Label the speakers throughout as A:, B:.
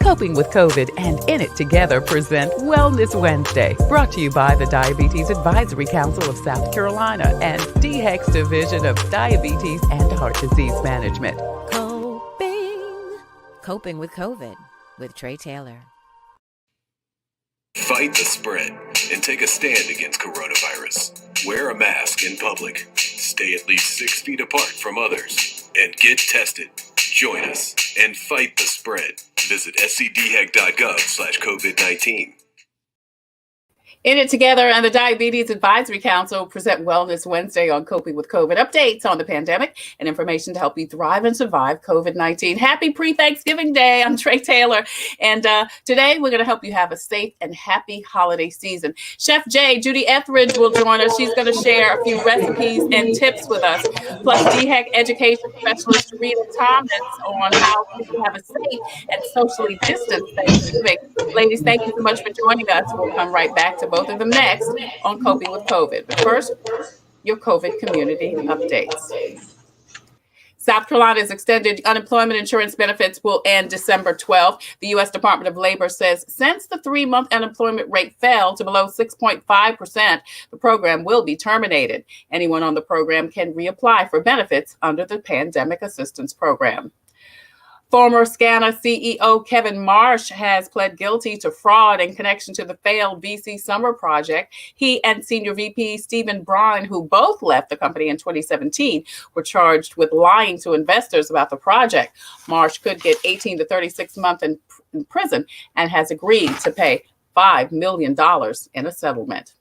A: Coping with COVID and In It Together present Wellness Wednesday, brought to you by the Diabetes Advisory Council of South Carolina and DHEC's Division of Diabetes and Heart Disease Management.
B: Coping with COVID with Tre Tailor.
C: Fight the spread and take a stand against coronavirus. Wear a mask in public. Stay at least 6 feet apart from others. And get tested. Join us and fight the spread. Visit scdhec.gov/COVID-19.
D: In It Together and the Diabetes Advisory Council present Wellness Wednesday on Coping with COVID, updates on the pandemic and information to help you thrive and survive COVID-19. Happy pre-Thanksgiving Day. I'm Tre Tailor, and today we're going to help you have a safe and happy holiday season. Chef Judy Etheridge will join us. She's going to share a few recipes and tips with us, plus DHEC education specialist Rita Thomas on how to have a safe and socially distanced Thanksgiving. Ladies, thank you so much for joining us. We'll come right back to both of them next on Coping with COVID. But first, your COVID community updates. South Carolina's extended unemployment insurance benefits will end December 12th. The U.S. Department of Labor says since the 3-month unemployment rate fell to below 6.5%, the program will be terminated. Anyone on the program can reapply for benefits under the Pandemic Assistance Program. Former SCANA CEO Kevin Marsh has pled guilty to fraud in connection to the failed VC Summer Project. He and Senior VP Stephen Bryan, who both left the company in 2017, were charged with lying to investors about the project. Marsh could get 18 to 36 months in prison and has agreed to pay $5 million in a settlement.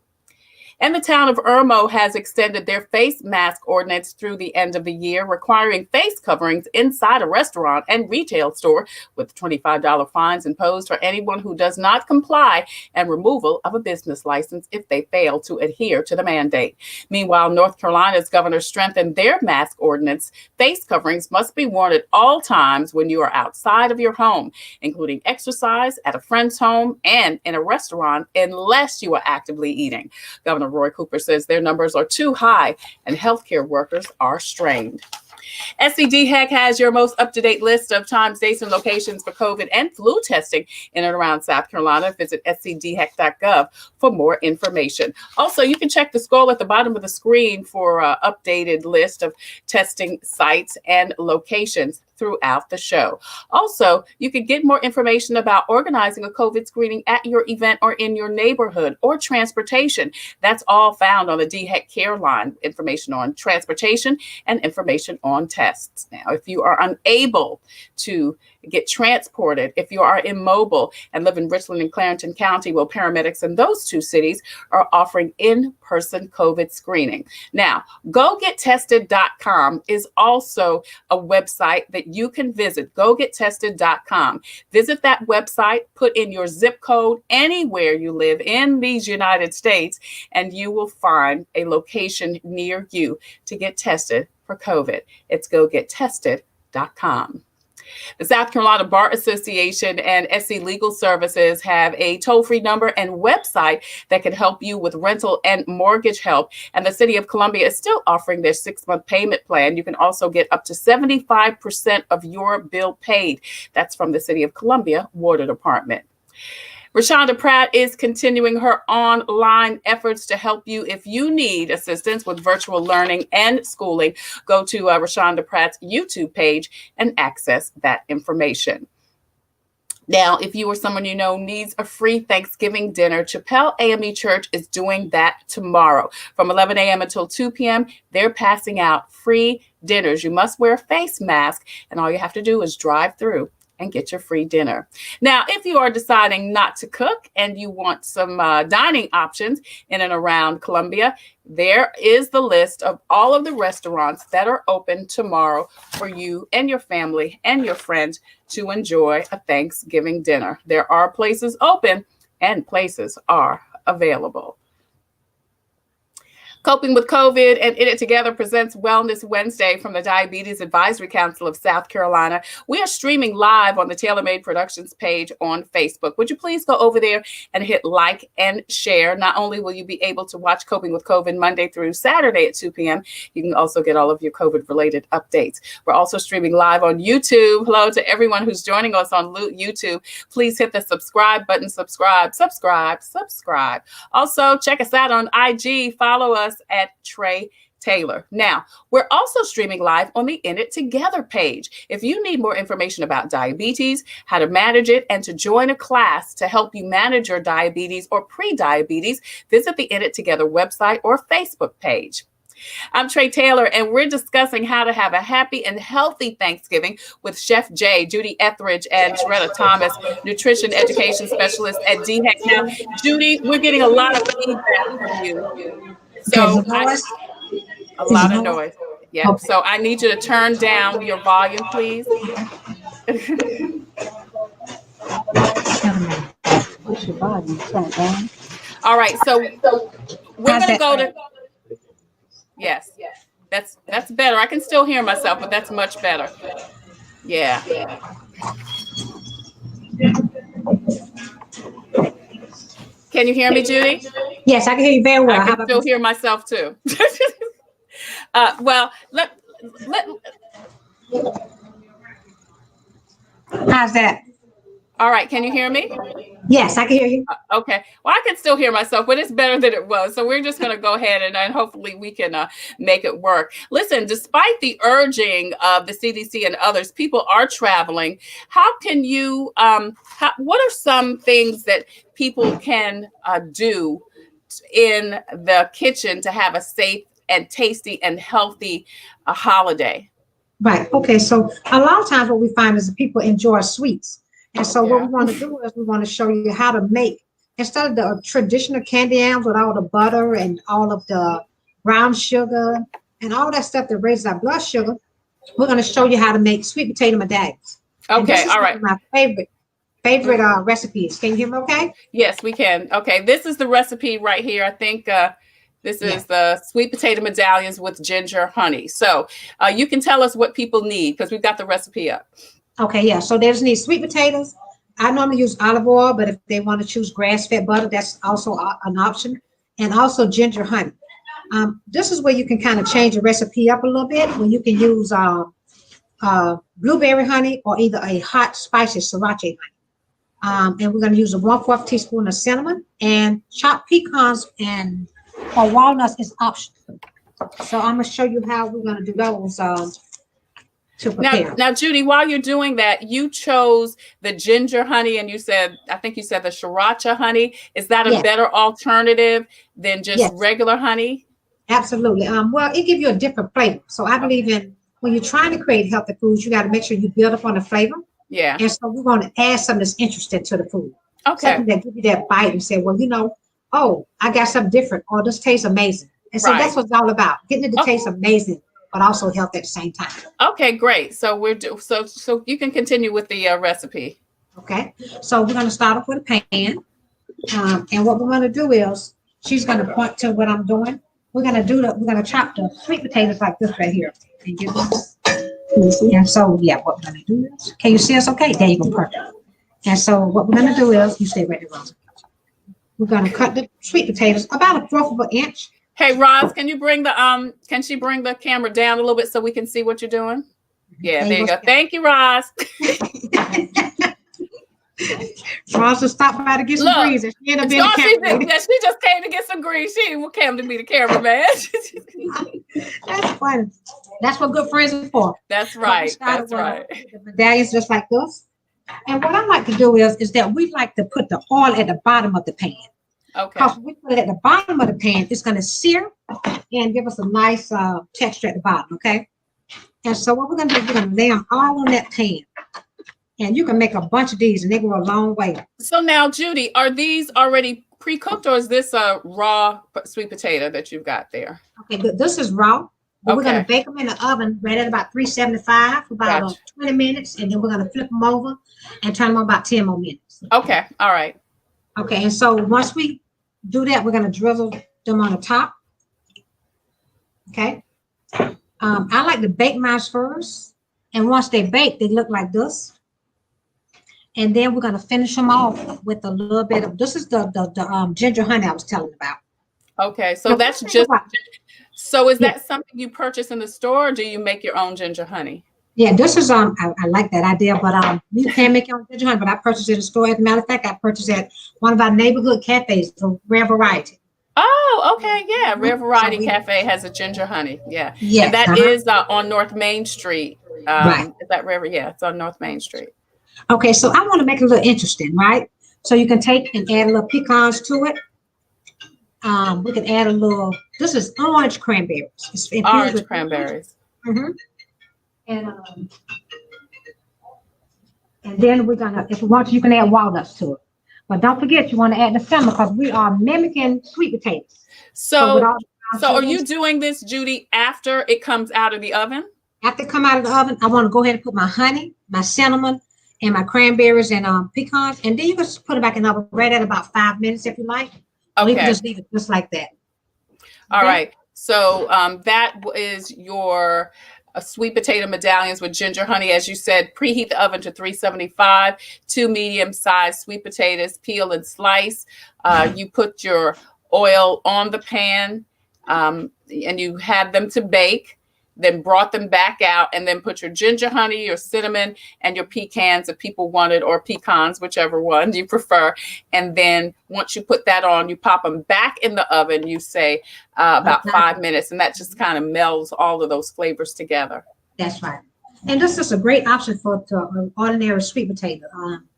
D: And the town of Irmo has extended their face mask ordinance through the end of the year, requiring face coverings inside a restaurant and retail store, with $25 fines imposed for anyone who does not comply and removal of a business license if they fail to adhere to the mandate. Meanwhile, North Carolina's governor strengthened their mask ordinance. Face coverings must be worn at all times when you are outside of your home, including exercise, at a friend's home, and in a restaurant, unless you are actively eating. Governor Roy Cooper says their numbers are too high and healthcare workers are strained. SCDHEC has your most up-to-date list of times, dates, and locations for COVID and flu testing in and around South Carolina. Visit scdhec.gov for more information. Also, you can check the scroll at the bottom of the screen for an updated list of testing sites and locations throughout the show. Also, you can get more information about organizing a COVID screening at your event or in your neighborhood, or transportation. That's all found on the DHEC Care Line, information on transportation and information on tests. Now, if you are unable to get transported, if you are immobile and live in Richland and Clarendon County, well, paramedics in those two cities are offering in-person COVID screening. Now, GoGetTested.com is also a website that you can visit, GoGetTested.com. Visit that website, put in your zip code anywhere you live in these United States, and you will find a location near you to get tested for COVID. It's GoGetTested.com. The South Carolina Bar Association and SC Legal Services have a toll-free number and website that can help you with rental and mortgage help. And the City of Columbia is still offering their 6-month payment plan. You can also get up to 75% of your bill paid. That's from the City of Columbia Water Department. Rashonda Pratt is continuing her online efforts to help you if you need assistance with virtual learning and schooling. Go to Rashonda Pratt's YouTube page and access that information. Now, if you or someone you know needs a free Thanksgiving dinner, Chappelle AME Church is doing that tomorrow. From 11 a.m. until 2 p.m., they're passing out free dinners. You must wear a face mask, and all you have to do is drive through and get your free dinner. Now, if you are deciding not to cook and you want some dining options in and around Columbia, there is the list of all of the restaurants that are open tomorrow for you and your family and your friends to enjoy a Thanksgiving dinner. There are places open and places are available. Coping with COVID and In It Together presents Wellness Wednesday from the Diabetes Advisory Council of South Carolina. We are streaming live on the Tailor Made Productions page on Facebook. Would you please go over there and hit like and share? Not only will you be able to watch Coping with COVID Monday through Saturday at 2 p.m., you can also get all of your COVID-related updates. We're also streaming live on YouTube. Hello to everyone who's joining us on YouTube. Please hit the subscribe button. Subscribe. Also, check us out on IG. Follow us at Tre Tailor. Now, we're also streaming live on the In It Together page. If you need more information about diabetes, how to manage it, and to join a class to help you manage your diabetes or pre-diabetes, visit the In It Together website or Facebook page. I'm Tre Tailor, and we're discussing how to have a happy and healthy Thanksgiving with Chef J, Judy Etheridge, and Sharetta Thomas, nutrition education specialist at DHEC. Now, Judy, we're getting a lot of feedback from you. So a lot of noise. Yeah. Okay. So I need you to turn down your volume, please.
E: What's your volume? Turn it down.
D: All right. So we're going to go to. Yes. That's better. I can still hear myself, but that's much better. Yeah. Can you hear me, Judy?
E: Yes, I can hear you very well.
D: I can still hear myself too. Well,
E: how's that?
D: All right. Can you hear me?
E: Yes, I can hear you.
D: Okay. Well, I can still hear myself, but it's better than it was. So we're just going to go ahead and hopefully we can make it work. Listen, despite the urging of the CDC and others, people are traveling. How can you, what are some things that people can do in the kitchen to have a safe and tasty and healthy holiday?
E: Right. Okay. So a lot of times what we find is that people enjoy sweets. And so what we want to do is we want to show you how to make, instead of the traditional candy yams with all the butter and all of the brown sugar and all that stuff that raises our blood sugar, we're going to show you how to make sweet potato medallions.
D: Okay. All right.
E: My favorite recipes. Can you hear me okay?
D: Yes, we can. Okay. This is the recipe right here. I think this is the sweet potato medallions with ginger honey. So you can tell us what people need because we've got the recipe up.
E: Okay, yeah. So they just need sweet potatoes. I normally use olive oil, but if they want to choose grass-fed butter, that's also an option. And also ginger honey. This is where you can kind of change the recipe up a little bit, when you can use blueberry honey or either a hot spicy sriracha honey. And we're going to use a 1/4 teaspoon of cinnamon, and chopped pecans or walnuts is optional. So I'm going to show you how we're going to do those.
D: Now, Judy, while you're doing that, you chose the ginger honey, and I think you said the sriracha honey. Is that a better alternative than just regular honey?
E: Absolutely. Well, it gives you a different flavor. So I believe in, when you're trying to create healthy foods, you got to make sure you build up on the flavor.
D: Yeah.
E: And so we want to add something that's interesting to the food.
D: Okay.
E: Something that give you that bite and say, well, I got something different, or this tastes amazing. And so that's what it's all about, getting it to taste amazing, but also healthy at the same time.
D: Okay, great. So so you can continue with the recipe.
E: Okay. So we're going to start off with a pan. And what we're going to do is, she's going to point to what I'm doing. We're going to chop the sweet potatoes like this right here. And get this. And so, what we're going to do is, can you see us okay? There you go, perfect. And so what we're going to do is, you stay right there, Rosa. We're going to cut the sweet potatoes about 1/4 of an inch.
D: Hey, Roz, can she bring the camera down a little bit so we can see what you're doing? Yeah, there you go. Thank you, Roz.
E: Roz just stopped by to get some grease. She ended up being
D: she just came to get some grease. She didn't come to be the cameraman.
E: That's funny. That's what good friends are for.
D: That's right. That's right.
E: The medallions just like this. And what I like to do is that we like to put the oil at the bottom of the pan.
D: Okay.
E: Because we put it at the bottom of the pan, it's going to sear and give us a nice texture at the bottom, okay? And so what we're going to do, we're going to lay them all on that pan. And you can make a bunch of these, and they go a long way.
D: So now, Judy, are these already pre-cooked, or is this a raw sweet potato that you've got there?
E: Okay, this is raw. But we're going to bake them in the oven right at about 375 for about 20 minutes. And then we're going to flip them over and turn them on about 10 more minutes.
D: Okay. All right.
E: Okay. And so once we do that, we're going to drizzle them on the top. Okay. I like to bake mine first. And once they bake, they look like this. And then we're going to finish them off with a little bit of, this is the ginger honey I was telling about.
D: Okay, so
E: Now,
D: that's
E: one thing
D: just,
E: about-
D: so is
E: Yeah.
D: that something you purchase in the store, or do you make your own ginger honey?
E: Yeah, this is I like that idea, but you can make your own ginger honey, but I purchased it in the store. As a matter of fact, I purchased it at one of our neighborhood cafes, the Rare Variety.
D: Oh, okay, yeah. Rare Variety
E: we-
D: Cafe has a ginger honey, yeah.
E: Yes,
D: And that
E: uh-huh.
D: is on North Main Street.
E: Right.
D: Is that Rare? Yeah, it's on North Main Street.
E: Okay, so I want to make it a little interesting, right? So you can take and add a little pecans to it. We can add a little, this is orange cranberries. It's infused
D: Orange
E: with
D: cranberries.
E: Mm-hmm. And then we're gonna, if you want to, you can add walnuts to it. But don't forget, you want to add the cinnamon because we are mimicking sweet potatoes.
D: So
E: So
D: are you doing this, Judy, after it comes out of the oven?
E: after it come out of the oven, I want to go ahead and put my honey, my cinnamon, and my cranberries and pecans, and then you can just put it back in the oven right at about 5 minutes if you like. Or you can
D: Okay.
E: just leave it just like that.
D: All right. So that is your sweet potato medallions with ginger honey. As you said, preheat the oven to 375, 2 medium-sized sweet potatoes, peel and slice. You put your oil on the pan and you had them to bake, then brought them back out, and then put your ginger honey, your cinnamon, and your pecans if people wanted, or pecans, whichever one you prefer. And then once you put that on, you pop them back in the oven, you say about 5 minutes, and that just kind of melds all of those flavors together.
E: That's right. And this is a great option for ordinary sweet potato,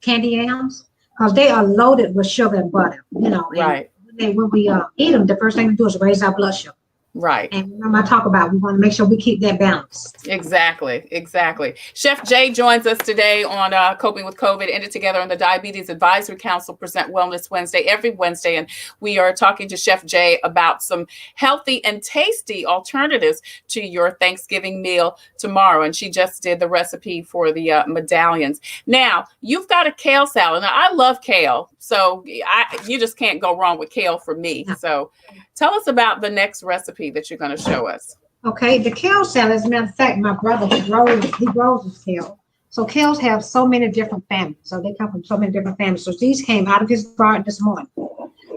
E: candy yams, because they are loaded with sugar and butter, you know. And
D: Right.
E: when we eat them, the first thing we do is raise our blood sugar.
D: Right.
E: And remember I talk about, we want to make sure we keep that balance.
D: Exactly. Chef Jay joins us today on Coping with COVID, Ended Together, and the Diabetes Advisory Council present Wellness Wednesday every Wednesday. And we are talking to Chef Jay about some healthy and tasty alternatives to your Thanksgiving meal tomorrow. And she just did the recipe for the medallions. Now, you've got a kale salad. Now, I love kale, so you just can't go wrong with kale for me. So tell us about the next recipe that you're going to show us.
E: Okay, the kale salad, as a matter of fact, my brother, he grows his kale. So kales have so many different families. So they come from so many different families. So these came out of his garden this morning.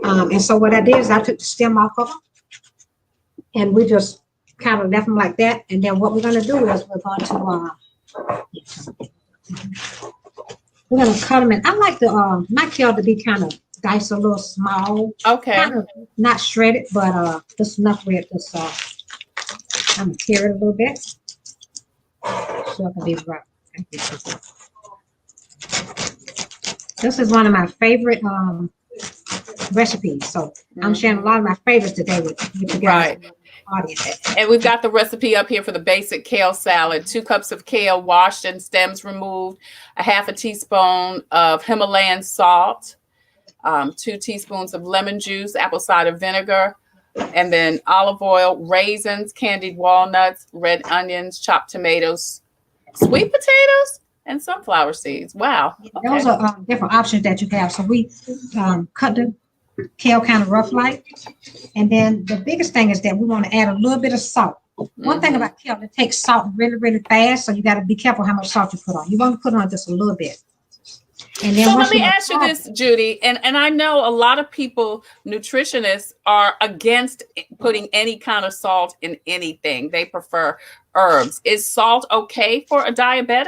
E: And so what I did is I took the stem off of them, and we just kind of left them like that. And then what we're going to do is we're going to cut them in. I like my kale to be kind of diced a little small.
D: Okay.
E: Kind of not shredded, but just enough where it just I'm gonna tear it a little bit so I can be right. This is one of my favorite recipes. So I'm sharing a lot of my favorites today with you guys.
D: Right.
E: Audience.
D: And we've got the recipe up here for the basic kale salad. 2 cups of kale washed and stems removed, a half a teaspoon of Himalayan salt, 2 teaspoons of lemon juice, apple cider vinegar, and then olive oil, raisins, candied walnuts, red onions, chopped tomatoes, sweet potatoes, and sunflower seeds. Wow. Okay.
E: Those are different options that you have. So we cut the kale kind of rough like. And then the biggest thing is that we want to add a little bit of salt. One thing about kale, it takes salt really, really fast. So you got to be careful how much salt you put on. You want to put on just a little bit. And then
D: so let me ask you this, Judy, and I know a lot of people, nutritionists, are against putting any kind of salt in anything. They prefer herbs. Is salt okay for a diabetic?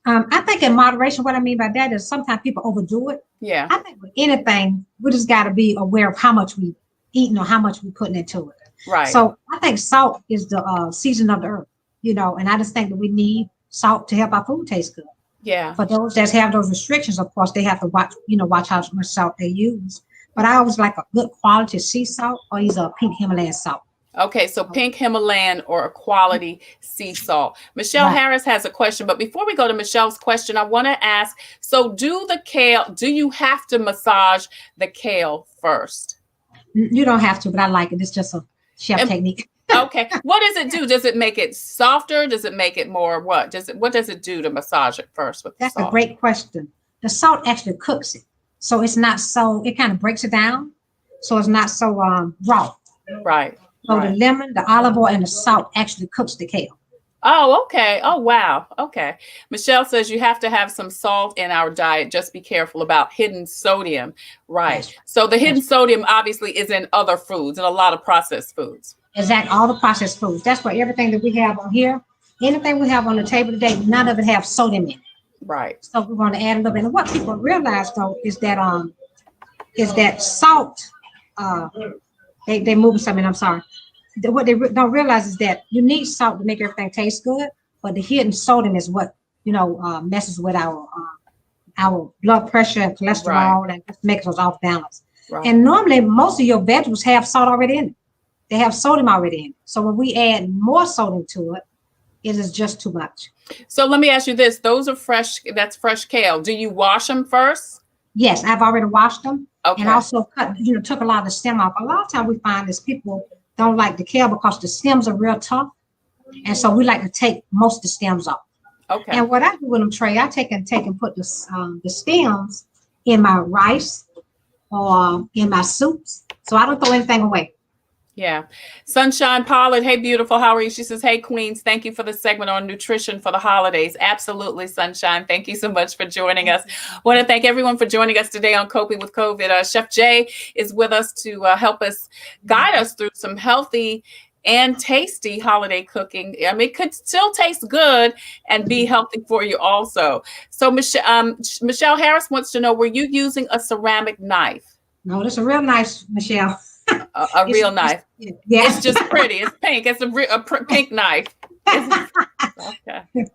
E: I think in moderation, what I mean by that is sometimes people overdo it.
D: Yeah.
E: I think with anything, we just got to be aware of how much we eating or how much we putting into it.
D: Right.
E: So I think salt is the season of the earth, and I just think that we need salt to help our food taste good.
D: Yeah.
E: For those that have those restrictions, of course, they have to watch how much salt they use. But I always like a good quality sea salt or use a pink Himalayan salt.
D: Okay, so pink Himalayan or a quality sea salt. Michelle Harris has a question, but before we go to Michelle's question, I want to ask, so do you have to massage the kale first?
E: You don't have to, but I like it. It's just a chef technique.
D: Okay. What does it do? Does it make it softer? Does it make it more what? What does it do to massage it first with the salt?
E: That's a great question. The salt actually cooks it. So it's not it kind of breaks it down. So it's not so raw.
D: Right.
E: So
D: Right.
E: the lemon, the olive oil, and the salt actually cooks the kale.
D: Oh, okay. Oh, wow. Okay. Michelle says you have to have some salt in our diet. Just be careful about hidden sodium. Right.
E: Yes.
D: So the hidden
E: Yes.
D: sodium obviously is in other foods and a lot of processed foods.
E: Exactly. All the processed foods. That's why everything that we have on here, anything we have on the table today, none of it have sodium in it.
D: Right.
E: So we want to add a little bit. And what people realize though is that salt. They moving something. I'm sorry. What they don't realize is that you need salt to make everything taste good, but the hidden sodium is what messes with our blood pressure and cholesterol and just makes us off balance.
D: Right.
E: And normally, most of your vegetables have salt already in it. They have sodium already in it. So when we add more sodium to it, it is just too much.
D: So let me ask you this. Those are fresh. That's fresh kale. Do you wash them first?
E: Yes, I've already washed them.
D: Okay.
E: And also took a lot of the stem off. A lot of times we find is people don't like the kale because the stems are real tough. And so we like to take most of the stems off.
D: Okay.
E: And what I do with them, Trey, I take and put the stems in my rice or in my soups. So I don't throw anything away.
D: Yeah. Sunshine Pollard. Hey, beautiful. How are you? She says, hey, Queens. Thank you for the segment on nutrition for the holidays. Absolutely, Sunshine. Thank you so much for joining us. I want to thank everyone for joining us today on Coping with COVID. Chef Jay is with us to help us guide us through some healthy and tasty holiday cooking. I mean, it could still taste good and be healthy for you also. So Michelle Harris wants to know, were you using a ceramic knife?
E: No, this is a real nice, Michelle.
D: A real knife.
E: Yeah.
D: It's just pretty. It's pink. It's a pink knife. Okay.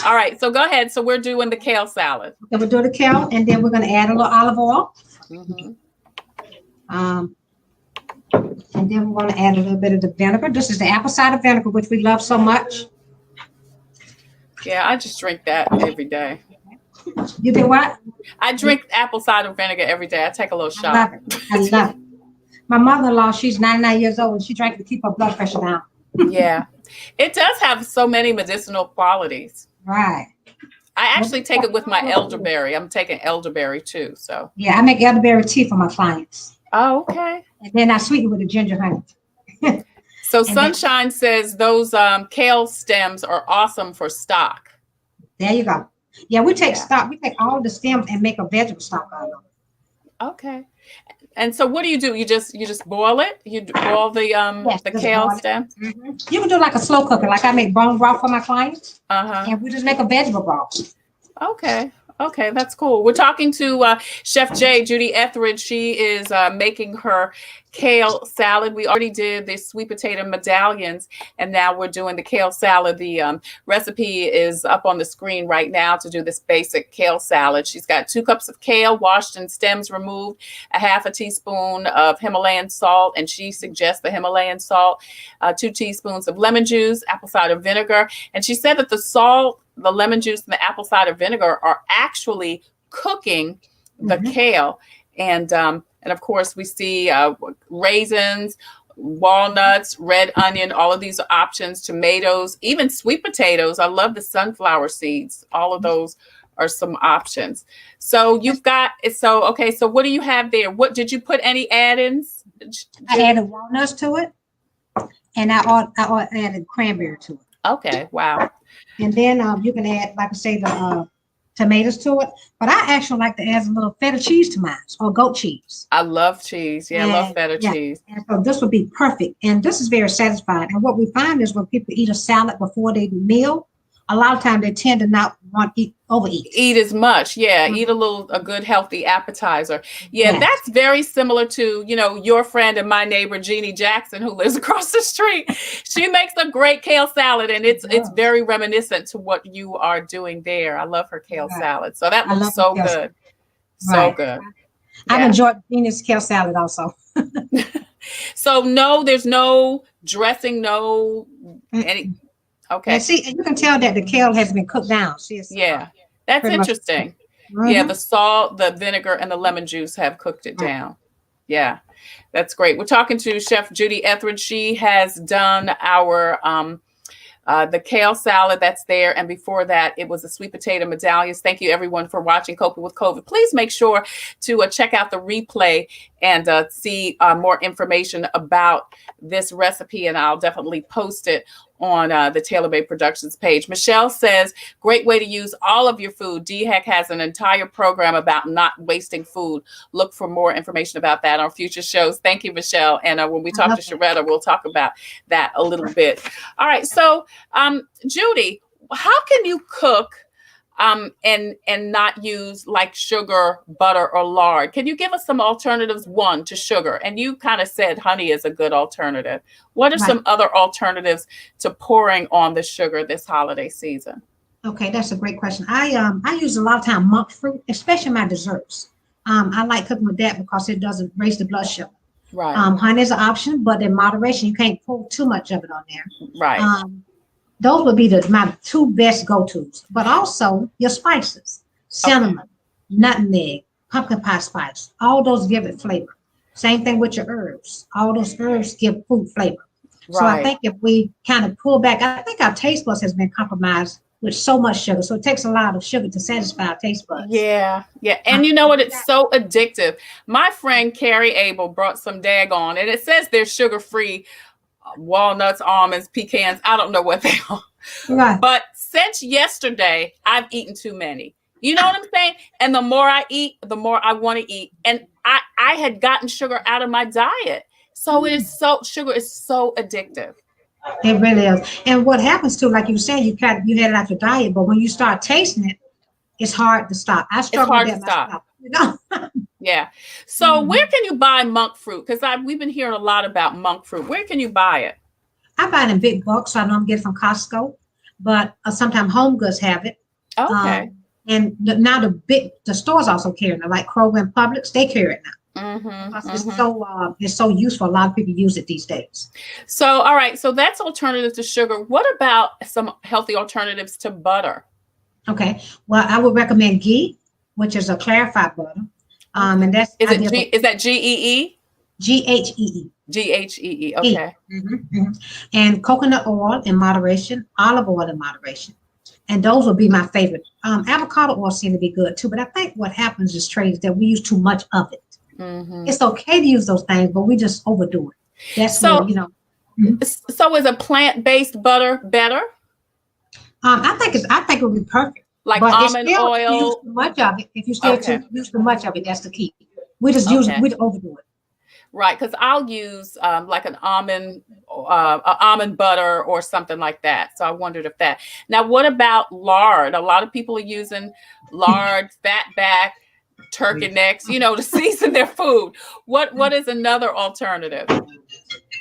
D: All right. So go ahead. So we're doing the kale salad.
E: Okay, we'll do the kale, and then we're going to add a little olive oil.
D: Mm-hmm.
E: And then we're going to add a little bit of the vinegar. This is the apple cider vinegar, which we love so much.
D: Yeah, I just drink that every day.
E: You do what?
D: I drink apple cider vinegar every day. I take a little
E: I
D: shot.
E: love it. I love it. My mother-in-law, she's 99 years old, and she drank to keep her blood pressure down.
D: Yeah. It does have so many medicinal qualities.
E: Right.
D: I actually take it with my elderberry. I'm taking elderberry too. So.
E: Yeah, I make elderberry tea for my clients.
D: Oh, okay.
E: And then I sweeten it with the ginger honey.
D: So Sunshine says those kale stems are awesome for stock.
E: There you go. Yeah, we take stock. We take all the stems and make a vegetable stock out of them.
D: Okay. And so what do? You just boil it? You boil the kale stem?
E: Mm-hmm. You can do like a slow cooker. Like I make bone broth for my clients.
D: Uh-huh.
E: And we just make a vegetable broth.
D: Okay. Okay, that's cool. We're talking to Chef J, Judy Etheridge. She is making her kale salad. We already did the sweet potato medallions, and now we're doing the kale salad. The recipe is up on the screen right now to do this basic kale salad. She's got 2 cups of kale, washed and stems removed, a half a teaspoon of Himalayan salt, and she suggests the Himalayan salt, 2 teaspoons of lemon juice, apple cider vinegar. And she said that the salt, the lemon juice, and the apple cider vinegar are actually cooking the kale. And of course, we see raisins, walnuts, red onion, all of these are options, tomatoes, even sweet potatoes. I love the sunflower seeds. All of those are some options. So you've got it. So, okay. So what do you have there? What did you put any add-ins?
E: I added walnuts to it, and I added cranberry to it.
D: Okay. Wow.
E: And then you can add, like I say, the tomatoes to it. But I actually like to add a little feta cheese to mine, or goat cheese.
D: I love cheese. Yeah, I love feta cheese.
E: And so this would be perfect. And this is very satisfying. And what we find is when people eat a salad before they do meal, a lot of times they tend to not want to overeat.
D: Eat as much. Yeah. Eat a good, healthy appetizer. Yeah.
E: Yes.
D: That's very similar to, your friend and my neighbor, Jeannie Jackson, who lives across the street. She makes a great kale salad, and it's very reminiscent to what you are doing there. I love her kale salad. So that looks so good. So good.
E: I've enjoyed Jeannie's kale salad also.
D: So there's no dressing, any. Okay.
E: And see, and you can tell that the kale has been cooked down.
D: That's interesting.
E: Mm-hmm.
D: Yeah, the salt, the vinegar, and the lemon juice have cooked it down. Yeah, that's great. We're talking to Chef Judy Etheridge. She has done our the kale salad that's there. And before that, it was the sweet potato medallions. Thank you, everyone, for watching Coping with COVID. Please make sure to check out the replay and see more information about this recipe. And I'll definitely post it on the Tailor Made Productions page. Michelle says, great way to use all of your food. DHEC has an entire program about not wasting food. Look for more information about that on future shows. Thank you, Michelle. And when we talk to Sharetta, we'll talk about that a little bit. All right. So, Judy, how can you cook and not use like sugar, butter, or lard? Can you give us some alternatives, one, to sugar? And you kind of said honey is a good alternative. What are some other alternatives to pouring on the sugar this holiday season?
E: Okay, that's a great question. I use a lot of time monk fruit, especially my desserts. I like cooking with that because it doesn't raise the blood sugar.
D: Right.
E: Honey is an option, but in moderation, you can't pour too much of it on there.
D: Right.
E: Those would be my two best go-tos, but also your spices, cinnamon, nutmeg, pumpkin pie spice, all those give it flavor. Same thing with your herbs. All those herbs give food flavor. Right. So I think if we kind of pull back, I think our taste buds has been compromised with so much sugar. So it takes a lot of sugar to satisfy our taste buds.
D: Yeah. Yeah. And you know what? It's so addictive. My friend Carrie Abel brought some daggone, and it says they're sugar-free. Walnuts, almonds, pecans, I don't know what they are. Right. But since yesterday, I've eaten too many. You know what I'm saying? And the more I eat, the more I want to eat. And I had gotten sugar out of my diet. So sugar is so addictive.
E: It really is. And what happens too, like you said, you had it out your diet, but when you start tasting it, it's hard to stop. I struggle with that myself. You know?
D: Yeah. So where can you buy monk fruit? Because we've been hearing a lot about monk fruit. Where can you buy it? I
E: buy it in big bulk, so I don't get it from Costco. But sometimes Home Goods have it.
D: Okay.
E: And now the stores also carry it, like Kroger and Publix. They carry it now. It's so useful. A lot of people use it these days.
D: So, all right. So that's alternative to sugar. What about some healthy alternatives to butter?
E: Okay. Well, I would recommend ghee, which is a clarified butter. And that's
D: is that GEE?
E: GHEE.
D: GHEE. Okay.
E: And coconut oil in moderation, olive oil in moderation. And those would be my favorite. Avocado oil seem to be good too, but I think what happens is that we use too much of it. It's okay to use those things, but we just overdo it. That's so,
D: So is a plant-based butter better?
E: I think it would be perfect.
D: Like almond oil.
E: If you use too much of it, use too much of it, that's the key. We just we overdo it.
D: Right, because I'll use like an almond butter or something like that. So I wondered if that. Now, what about lard? A lot of people are using lard, fat back, turkey necks, to season their food. What is another alternative?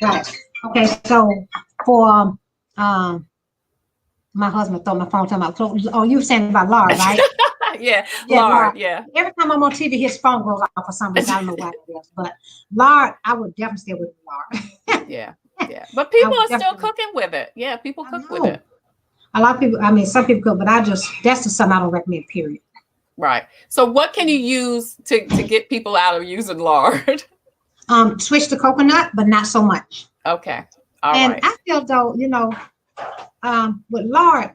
E: Right. Okay. So for my husband threw my phone talking about. You were saying about lard, right?
D: Yeah, lard. Yeah.
E: Every time I'm on TV, his phone goes off for some reason. I don't know why it is, but lard, I would definitely stay with lard.
D: Yeah. But people are still cooking with it. Yeah, people cook with it.
E: A lot of people. I mean, some people cook, but that's just something I don't recommend. Period.
D: Right. So, what can you with to get people out of using lard?
E: Switch to coconut, but not so much.
D: Okay. All right.
E: I feel though, with lard,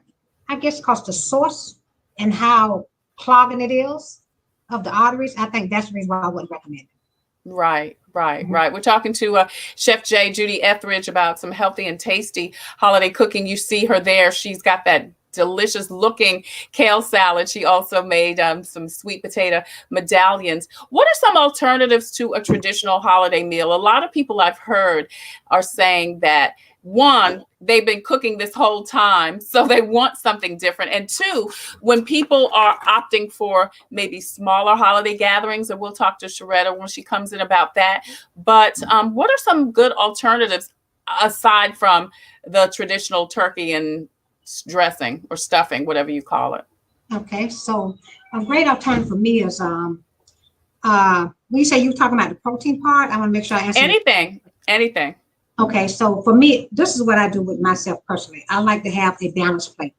E: I guess because the sauce and how clogging it is of the arteries, I think that's the reason why I wouldn't recommend it.
D: Right. We're talking to Chef Judy Etheridge about some healthy and tasty holiday cooking. You see her there. She's got that delicious looking kale salad. She also made some sweet potato medallions. What are some alternatives to a traditional holiday meal? A lot of people I've heard are saying that, one, they've been cooking this whole time, so they want something different. And two, when people are opting for maybe smaller holiday gatherings, and we'll talk to Sharetta when she comes in about that. But what are some good alternatives aside from the traditional turkey and dressing or stuffing, whatever you call it?
E: Okay, so a great alternative for me is when you say you're talking about the protein part, I want to make sure I answer
D: anything.
E: Okay, so for me, this is what I do with myself personally. I like to have a balanced plate,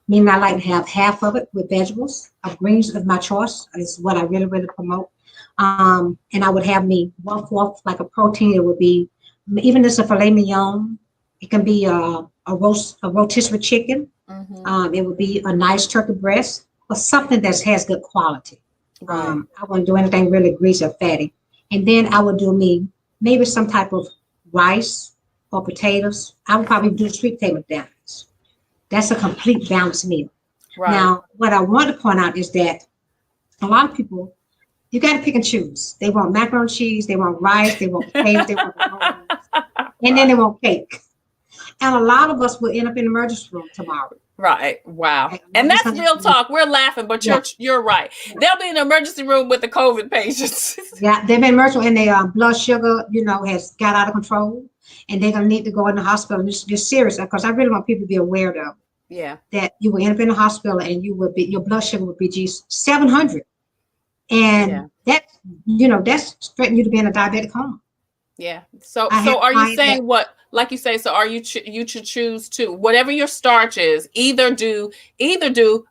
E: meaning I like to have half of it with vegetables. Greens of my choice is what I really, really promote. And I would have me 1/4 like a protein. It would be even this a filet mignon, It can be a rotisserie chicken.
D: Mm-hmm.
E: It would be a nice turkey breast or something that has good quality.
D: Right.
E: I wouldn't do anything really greasy or fatty. And then I would do maybe some type of rice or potatoes. I would probably do sweet potato dumplings. That's a complete balanced meal.
D: Right.
E: Now, what I want to point out is that a lot of people, you got to pick and choose. They want macaroni and cheese, they want rice, they want potatoes, they want and then they want cake. And a lot of us will end up in the emergency room tomorrow.
D: Right. Wow. And that's real talk. We're laughing, but you're right. They'll be in the emergency room with the COVID patients.
E: Yeah, they've been emergency and their blood sugar, has got out of control, and they're gonna need to go in the hospital. It's serious, because I really want people to be aware of.
D: Yeah.
E: That you will end up in the hospital and your blood sugar would be 700, and that's threatening you to be in a diabetic coma.
D: Yeah. So are you saying what? Like you say, so are you you should choose to, whatever your starch is, either do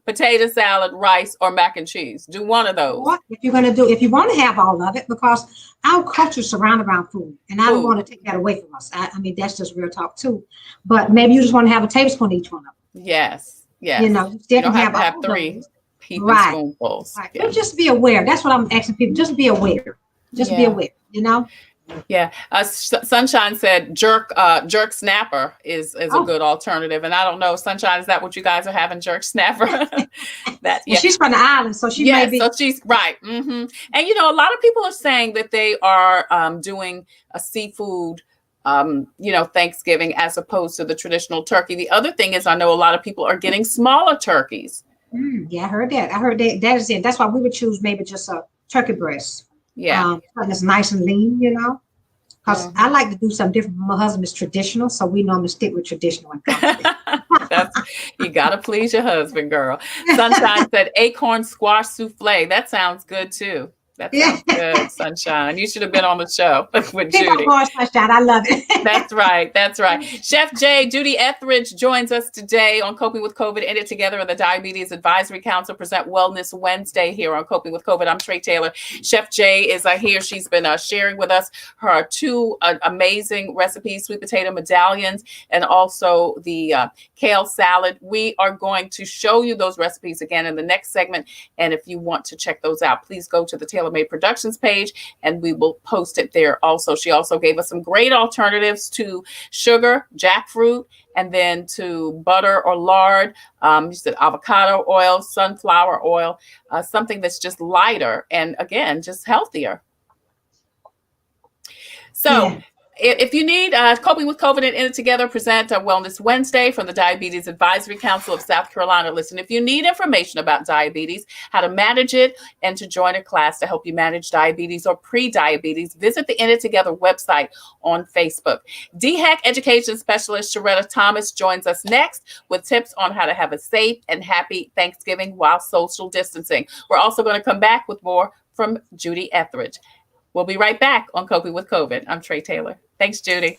D: potato salad, rice, or mac and cheese. Do one of those.
E: What if you want to have all of it, because our culture is surrounded around food, and I don't want to take that away from us. I mean, that's just real talk too. But maybe you just want to have a tablespoon of each one of them.
D: Yes. Yes.
E: You
D: don't have to have 3 spoonfuls.
E: Right.
D: Yeah.
E: But just be aware. That's what I'm asking people. Just be aware. Just be aware.
D: Yeah. Sunshine said jerk snapper is a good alternative. And I don't know, Sunshine, is that what you guys are having, jerk snapper?
E: She's from the island, so she may be.
D: So she's right. Mm-hmm. And a lot of people are saying that they are doing a seafood Thanksgiving as opposed to the traditional turkey. The other thing is, I know a lot of people are getting smaller turkeys.
E: Yeah, I heard that. That is it. That's why we would choose maybe just a turkey breast.
D: Yeah.
E: Something that's nice and lean, because I like to do something different. My husband is traditional, so we normally stick with traditional.
D: You got to please your husband, girl. Sunshine said acorn squash souffle. That sounds good too. That sounds good, Sunshine. You should have been on the show with Judy.
E: Sunshine, I love it.
D: That's right. That's right. Chef J, Judy Etheridge joins us today on Coping with COVID. In it together, and the Diabetes Advisory Council present Wellness Wednesday here on Coping with COVID. I'm Tre Tailor. Chef J is here. She's been sharing with us her 2 amazing recipes, sweet potato medallions, and also the kale salad. We are going to show you those recipes again in the next segment. And if you want to check those out, please go to the Tailor Made Productions page and we will post it there also. She also gave us some great alternatives to sugar, jackfruit, and then to butter or lard. You said avocado oil, sunflower oil, something that's just lighter and again, just healthier. So if you need Coping with COVID and In It Together present Wellness Wednesday from the Diabetes Advisory Council of South Carolina. Listen, if you need information about diabetes, how to manage it, and to join a class to help you manage diabetes or pre-diabetes, visit the In It Together website on Facebook. DHEC Education Specialist Sharetta Thomas joins us next with tips on how to have a safe and happy Thanksgiving while social distancing. We're also going to come back with more from Judy Etheridge. We'll be right back on Coping with COVID. I'm Tre Tailor. Thanks, Judy.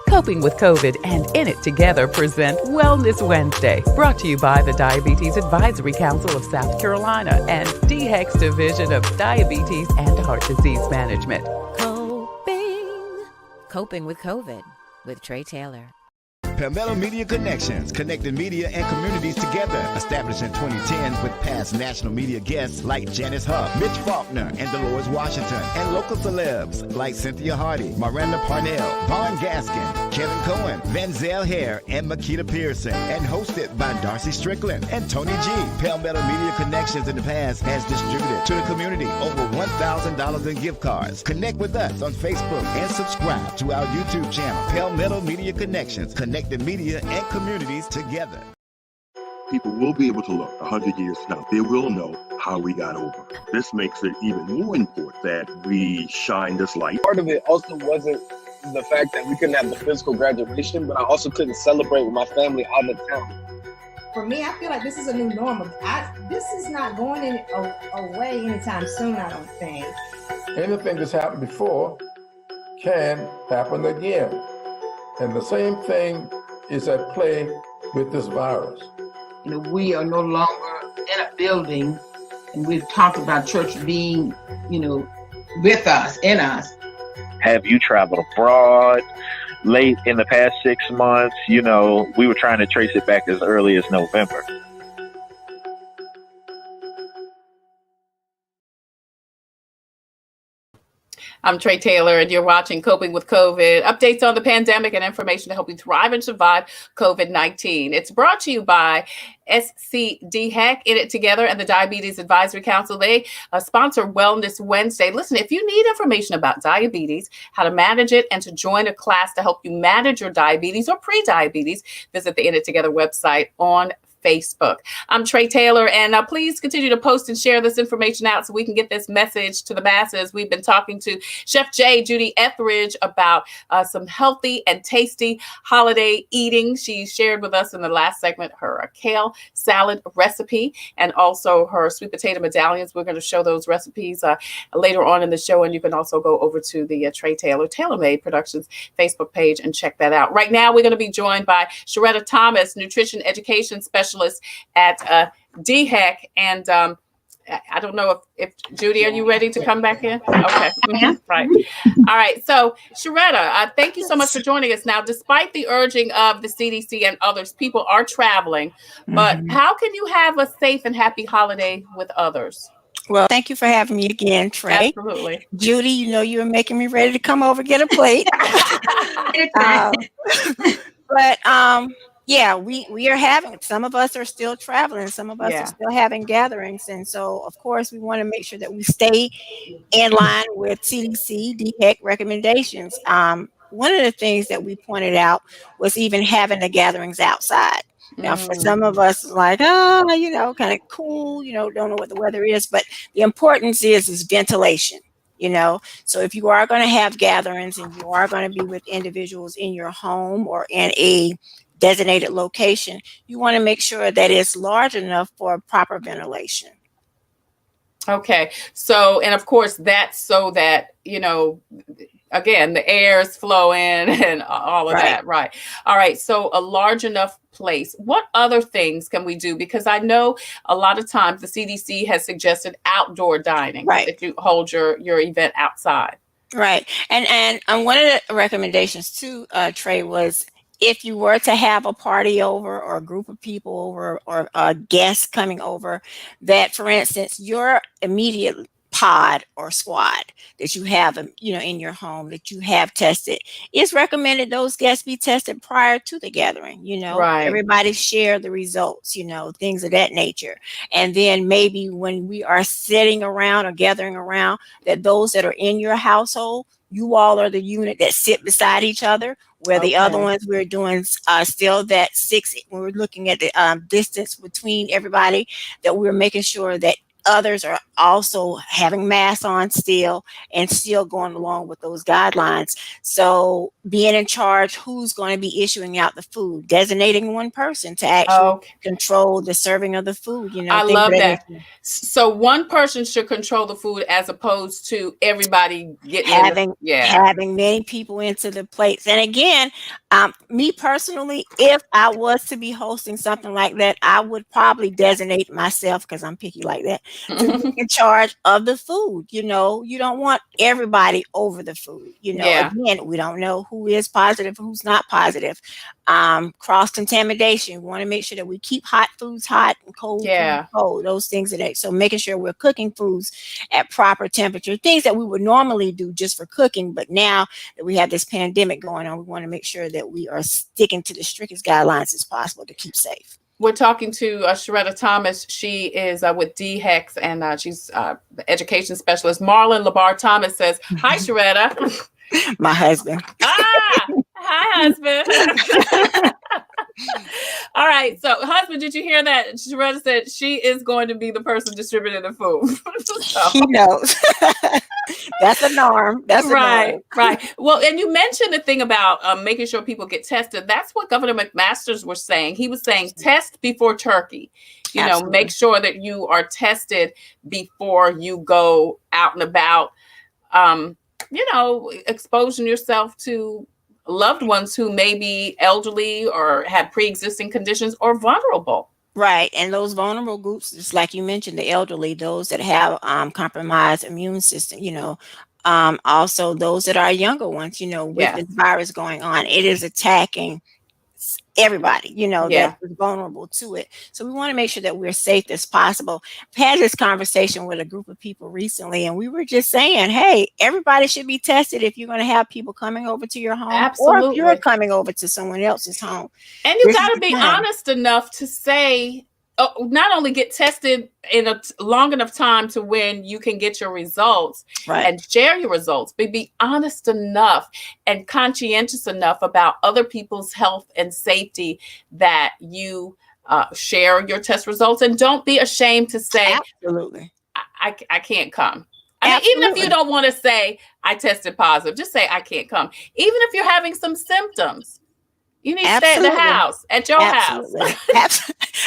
A: Coping with COVID and In It Together present Wellness Wednesday, brought to you by the Diabetes Advisory Council of South Carolina and DHEC's Division of Diabetes and Heart Disease Management.
B: Coping with COVID with Tre Tailor.
F: Palmetto Media Connections, connecting media and communities together. Established in 2010 with past national media guests like Janice Huff, Mitch Faulkner, and Dolores Washington, and local celebs like Cynthia Hardy, Miranda Parnell, Vaughn Gaskin, Kevin Cohen, Vanzell Hare, and Makita Pearson, and hosted by Darcy Strickland and Tony G. Palmetto Media Connections in the past has distributed to the community over $1,000 in gift cards. Connect with us on Facebook and subscribe to our YouTube channel, Palmetto Media Connections, connecting media and communities together.
G: People will be able to look 100 years from now. They will know how we got over. This makes it even more important that we shine this light.
H: Part of it also wasn't the fact that we couldn't have the physical graduation, but I also couldn't celebrate with my family out of town.
I: For me, I feel like this is a new normal. This is not going away anytime soon, I don't think.
J: Anything that's happened before can happen again. And the same thing is at play with this virus.
K: We are no longer in a building, and we've talked about church being, with us, in us.
L: Have you traveled abroad late in the past 6 months? You know, we were trying to trace it back as early as November.
D: I'm Tre Tailor, and you're watching Coping with COVID, updates on the pandemic and information to help you thrive and survive COVID-19. It's brought to you by SCDHEC, In It Together, and the Diabetes Advisory Council. They sponsor Wellness Wednesday. Listen, if you need information about diabetes, how to manage it, and to join a class to help you manage your diabetes or pre-diabetes, visit the In It Together website on Facebook. I'm Tre Tailor, and please continue to post and share this information out so we can get this message to the masses. We've been talking to Chef Judy Etheridge about some healthy and tasty holiday eating. She shared with us in the last segment her kale salad recipe and also her sweet potato medallions. We're going to show those recipes later on in the show, and you can also go over to the Tre Tailor TailorMade Productions Facebook page and check that out. Right now, we're going to be joined by Sharetta Thomas, nutrition education specialist at DHEC, and I don't know if Judy, are you ready to come back in? Okay, right. All right. So, Sharetta, thank you so much for joining us. Now, despite the urging of the CDC and others, people are traveling, but how can you have a safe and happy holiday with others?
M: Well, thank you for having me again, Tre.
D: Absolutely.
M: Judy, you know you were making me ready to come over, get a plate. Yeah, we are having, some of us are still traveling, some of us are still having gatherings. And so, of course, we want to make sure that we stay in line with CDC, DHEC recommendations. One of the things that we pointed out was even having the gatherings outside. Now, for some of us, like, kind of cool, don't know what the weather is, but the importance is ventilation. So if you are going to have gatherings and you are going to be with individuals in your home or in a designated location, you want to make sure that it's large enough for proper ventilation.
D: Okay. So, and of course, that's so that, again, the air is flowing and all of that. Right. All right. So a large enough place. What other things can we do? Because I know a lot of times the CDC has suggested outdoor dining. If you hold your event outside.
M: Right. And one of the recommendations too, Tre, was if you were to have a party over or a group of people over or guests coming over, that, for instance, your immediate pod or squad that you have, in your home that you have tested, it's recommended those guests be tested prior to the gathering. Everybody share the results, things of that nature. And then maybe when we are sitting around or gathering around, that those that are in your household, you all are the unit that sit beside each other, where the other ones we're doing still that 6, when we're looking at the distance between everybody, that we're making sure that others are also having masks on still and still going along with those guidelines. So being in charge, who's going to be issuing out the food, designating one person to actually control the serving of the food.
D: I love that. So one person should control the food as opposed to everybody getting
M: having many people into the plates. And again, me personally, if I was to be hosting something like that, I would probably designate myself, because I'm picky like that, to be in charge of the food. You don't want everybody over the food. Again, we don't know who is positive, who's not positive. Cross contamination. We want to make sure that we keep hot foods hot and cold foods cold. Those things so making sure we're cooking foods at proper temperature, things that we would normally do just for cooking, but now that we have this pandemic going on, we want to make sure that we are sticking to the strictest guidelines as possible to keep safe.
D: We're talking to Sharetta Thomas. She is with DHEC, and she's the education specialist. Marlon Labar Thomas says, "Hi, Sharetta."
M: My husband.
D: Hi, husband. All right. So, husband, did you hear that? Sharetta said she is going to be the person distributing the food.
M: He knows. That's a norm. That's
D: right. Well, and you mentioned the thing about making sure people get tested. That's what Governor McMaster's was saying. He was saying test before turkey. Make sure that you are tested before you go out and about. Exposing yourself to loved ones who may be elderly or have pre-existing conditions or vulnerable.
M: Right. And those vulnerable groups, just like you mentioned, the elderly, those that have compromised immune system, Also those that are younger ones, with this virus going on, it is attacking everybody, that is vulnerable to it. So we want to make sure that we're safe as possible. I've had this conversation with a group of people recently, and we were just saying, hey, everybody should be tested if you're going to have people coming over to your home, or if you're coming over to someone else's home.
D: And you got to be honest enough to say, not only get tested in a long enough time to when you can get your results and share your results, but be honest enough and conscientious enough about other people's health and safety that you share your test results. And don't be ashamed to say,
M: absolutely,
D: I can't come. I mean, even if you don't want to say I tested positive, just say I can't come. Even if you're having some symptoms, you need to stay at the house, at your house.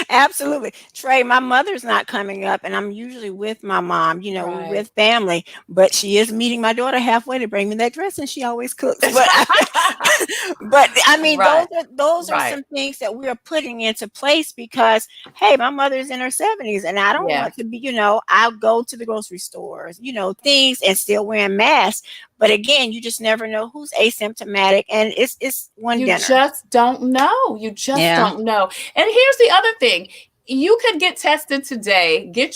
M: Absolutely. Trey, my mother's not coming up, and I'm usually with my mom, we're with family, but she is meeting my daughter halfway to bring me that dress, and she always cooks. But I mean, those are some things that we are putting into place because, hey, my mother's in her 70s, and I don't want to be, I'll go to the grocery stores, things, and still wearing masks. But again, you just never know who's asymptomatic, and it's one dinner.
D: You just don't know. You just don't know. And here's the other thing. You could get tested today, you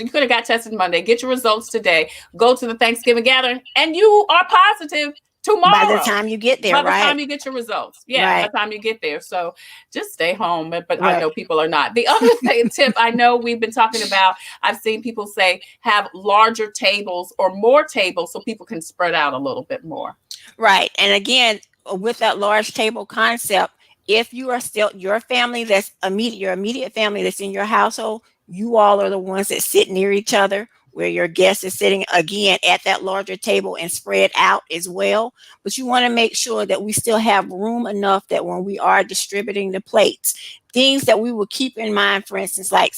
D: could have got tested Monday, get your results today, go to the Thanksgiving gathering, and you are positive tomorrow.
M: By the time you get there,
D: By the time you get your results. By the time you get there. So just stay home. But I know people are not. The other tip I know we've been talking about, I've seen people say have larger tables or more tables so people can spread out a little bit more.
M: Right. And again, with that large table concept, if you are still your family that's your immediate family that's in your household, you all are the ones that sit near each other, where your guest is sitting again at that larger table and spread out as well. But you want to make sure that we still have room enough that when we are distributing the plates, things that we will keep in mind, for instance, like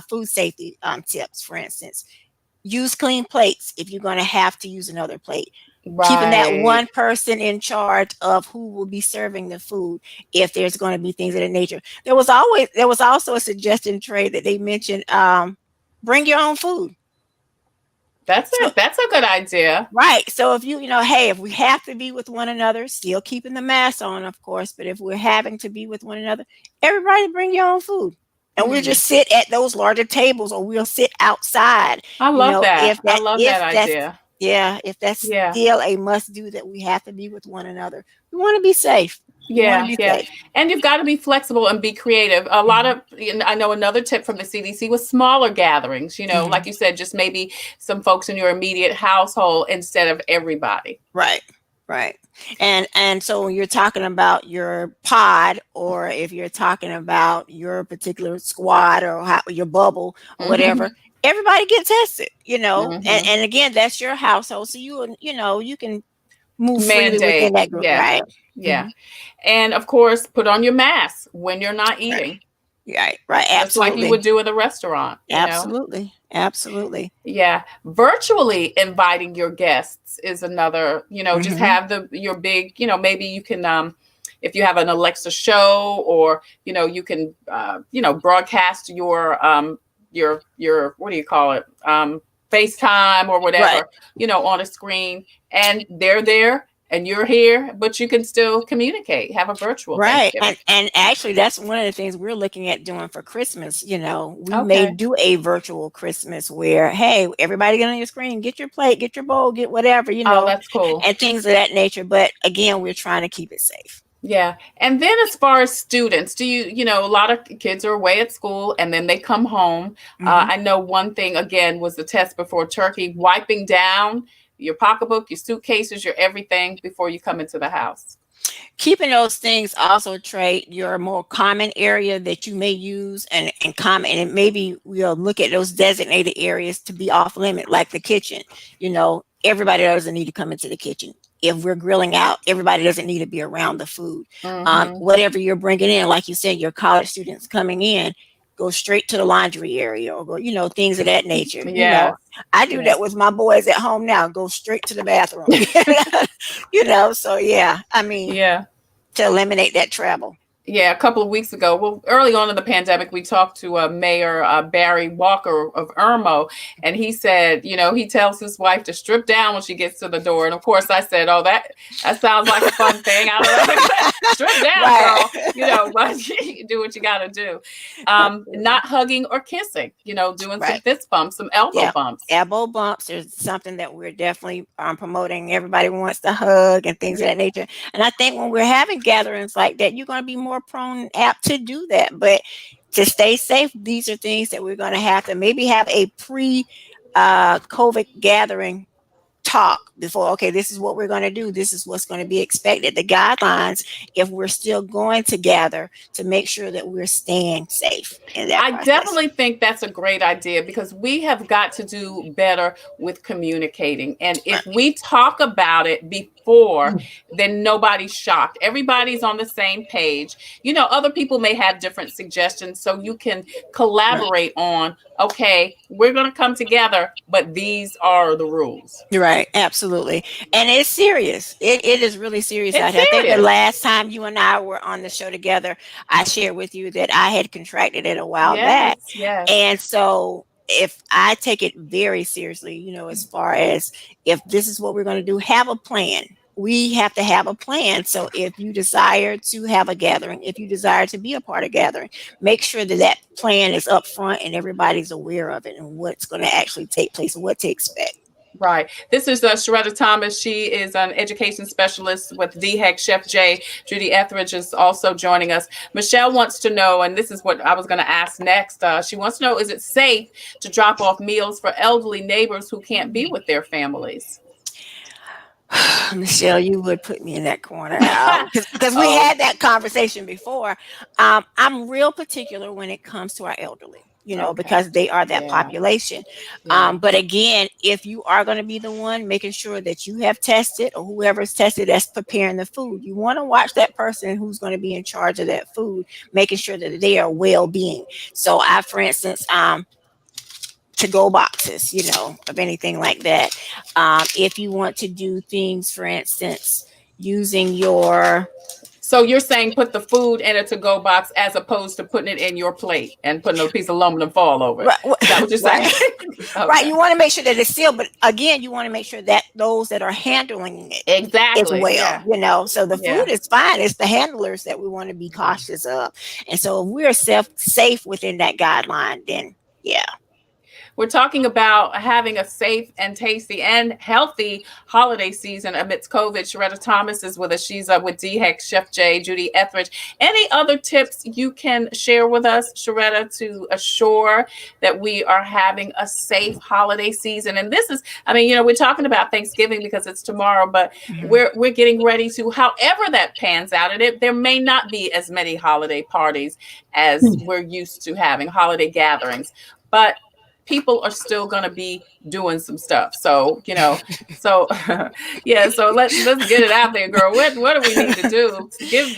M: food safety tips, for instance, use clean plates if you're going to have to use another plate. Keeping that one person in charge of who will be serving the food if there's going to be things of that nature. There was also a suggestion, Trey, that they mentioned, bring your own food.
D: That's a good idea.
M: Right. So if hey, if we have to be with one another, still keeping the mask on, of course, but if we're having to be with one another, everybody bring your own food. And we'll just sit at those larger tables, or we'll sit outside.
D: I love that. I love that idea.
M: Yeah, if that's still a must do, that we have to be with one another. We want to be safe.
D: Safe. And you've got to be flexible and be creative. A lot of, I know another tip from the CDC was smaller gatherings, like you said, just maybe some folks in your immediate household instead of everybody.
M: Right. And so when you're talking about your pod, or if you're talking about your particular squad or your bubble or whatever, everybody get tested, and again, that's your household. So you can move freely within that group, right?
D: Yeah. And of course, put on your mask when you're not eating.
M: Right. Absolutely.
D: Just like you would do in a restaurant.
M: Absolutely.
D: Yeah. Virtually inviting your guests is another, just have your big, maybe you can, if you have an Alexa show, or, you can, broadcast your what do you call it? FaceTime or whatever, on a screen, and they're there and you're here, but you can still communicate, have a virtual.
M: Right. And actually, that's one of the things we're looking at doing for Christmas. We may do a virtual Christmas where, hey, everybody get on your screen, get your plate, get your bowl, get whatever,
D: Oh, that's cool.
M: and things of that nature. But again, we're trying to keep it safe.
D: Yeah. And then as far as students, do a lot of kids are away at school and then they come home. I know one thing, again, was the test before Turkey, wiping down your pocketbook, your suitcases, your everything before you come into the house.
M: Keeping those things also, Trey, your more common area that you may use and common, and maybe we'll look at those designated areas to be off limit, like the kitchen. Everybody doesn't need to come into the kitchen. If we're grilling out, everybody doesn't need to be around the food. Whatever you're bringing in, like you said, your college students coming in, go straight to the laundry area, or go, things of that nature. I do that with my boys at home now. Go straight to the bathroom. So to eliminate that travel.
D: Yeah, a couple of weeks ago. Well, early on in the pandemic, we talked to Mayor Barry Walker of Irmo, and he said, he tells his wife to strip down when she gets to the door. And of course, I said, "Oh, that sounds like a fun thing. I don't know, strip down, girl. But you do what you got to do. Not hugging or kissing. Doing some fist bumps, some elbow bumps.
M: Elbow bumps is something that we're definitely promoting. Everybody wants to hug and things of that nature. And I think when we're having gatherings like that, you're going to be more prone and apt to do that. But to stay safe, these are things that we're going to have to maybe have a pre-COVID gathering talk before. Okay, this is what we're going to do. This is what's going to be expected. The guidelines, if we're still going to gather, to make sure that we're staying safe in that process.
D: Definitely think that's a great idea, because we have got to do better with communicating. And if we talk about it before, then nobody's shocked. Everybody's on the same page. Other people may have different suggestions, so you can collaborate on, okay, we're going to come together, but these are the rules.
M: Right, absolutely. And it's serious. It is really serious out here. I think the last time you and I were on the show together, I shared with you that I had contracted it a while back.
D: Yes.
M: And so if I take it very seriously, as far as if this is what we're going to do, have a plan. We have to have a plan. So if you desire to have a gathering, if you desire to be a part of gathering, make sure that plan is up front and everybody's aware of it and what's going to actually take place and what to expect.
D: Right. This is Sharetta Thomas. She is an education specialist with DHEC. Chef J. Judy Etheridge is also joining us. Michelle wants to know, and this is what I was going to ask next. She wants to know, is it safe to drop off meals for elderly neighbors who can't be with their families?
M: Michelle, you would put me in that corner because we had that conversation before. I'm real particular when it comes to our elderly. Because they are that population. But again, if you are going to be the one making sure that you have tested, or whoever's tested that's preparing the food, you want to watch that person who's going to be in charge of that food, making sure that they are well-being. So for instance, to-go boxes, of anything like that. If you want to do things, for instance, using your...
D: So you're saying put the food in a to-go box as opposed to putting it in your plate and putting a piece of aluminum foil over it. Right. Is that what you're saying? Okay.
M: Right. You want to make sure that it's sealed, but again, you want to make sure that those that are handling it
D: exactly
M: as well. So the food is fine. It's the handlers that we want to be cautious of. And so if we're safe within that guideline, then
D: We're talking about having a safe and tasty and healthy holiday season amidst COVID. Sharetta Thomas is with us. She's with DHEC, Chef J, Judy Etheridge. Any other tips you can share with us, Sharetta, to assure that we are having a safe holiday season? And this is, we're talking about Thanksgiving because it's tomorrow, but we're getting ready to, however that pans out, and there may not be as many holiday parties as we're used to having, holiday gatherings, but people are still going to be doing some stuff. So, so let's get it out there, girl. What do we need to do?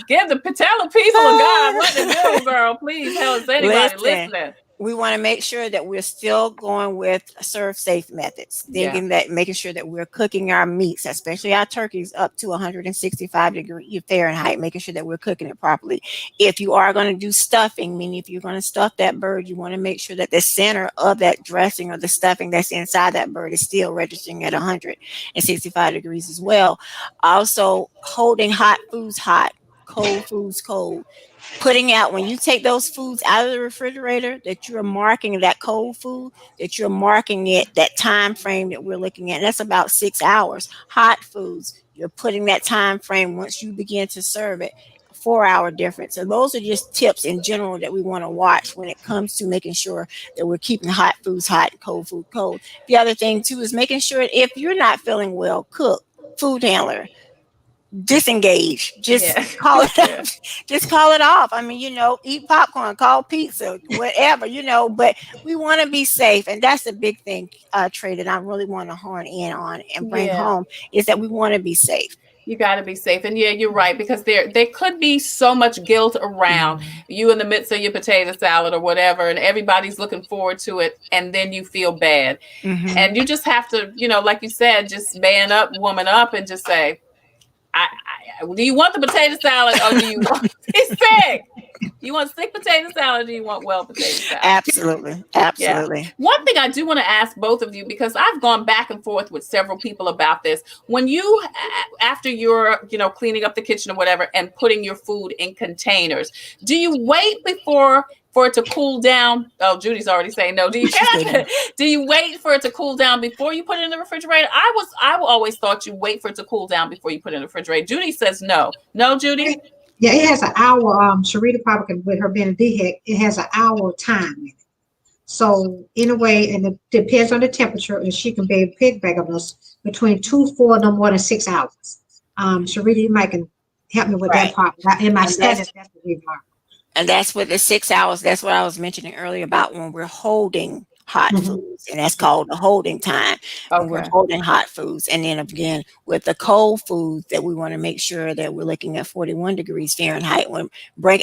D: Give the Patella people of God what to do, girl. Please help us, anybody listening.
M: We want to make sure that we're still going with serve safe methods, making sure that we're cooking our meats, especially our turkeys, up to 165 degrees Fahrenheit, making sure that we're cooking it properly. If you are going to do stuffing, meaning if you're going to stuff that bird, you want to make sure that the center of that dressing or the stuffing that's inside that bird is still registering at 165 degrees as well. Also, holding hot foods hot, cold foods cold. Putting out, when you take those foods out of the refrigerator, that you're marking that cold food, that you're marking it, that time frame that we're looking at, that's about 6 hours. Hot foods, you're putting that time frame once you begin to serve it, 4-hour difference. So those are just tips in general that we want to watch when it comes to making sure that we're keeping hot foods hot and cold food cold. The other thing too is making sure if you're not feeling well, cook, food handler, disengage, call it just call it off. Eat popcorn, call pizza, whatever, but we want to be safe. And that's a big thing, Trey, that I really want to hone in on and bring home, is that we want to be safe.
D: You got to be safe. And you're right, because there could be so much guilt around you in the midst of your potato salad or whatever, and everybody's looking forward to it, and then you feel bad. And you just have to, like you said, just man up, woman up, and just say, Do you want the potato salad or do you want he's sick? You want stick potato salad or do you want well potato salad?
M: Absolutely. Absolutely.
D: Yeah. One thing I do want to ask both of you, because I've gone back and forth with several people about this. When you, after you're, cleaning up the kitchen or whatever and putting your food in containers, do you wait for it to cool down? Oh, Judy's already saying no. Do you wait for it to cool down before you put it in the refrigerator? I always thought you wait for it to cool down before you put it in the refrigerator. Judy says no. No, Judy?
E: Yeah, it has an hour. Sharita probably can, with her being a DHEC, it has an hour time in it. So in a way, and it depends on the temperature, and she can be piggyback on us between 2, 4, no more than 6 hours. Sharita, you might can help me with that part. In my studies, that's what we've learned.
M: And that's with the 6 hours. That's what I was mentioning earlier about when we're holding hot foods, and that's called the holding time. When we're holding hot foods. And then again, with the cold foods, that we want to make sure that we're looking at 41 degrees Fahrenheit when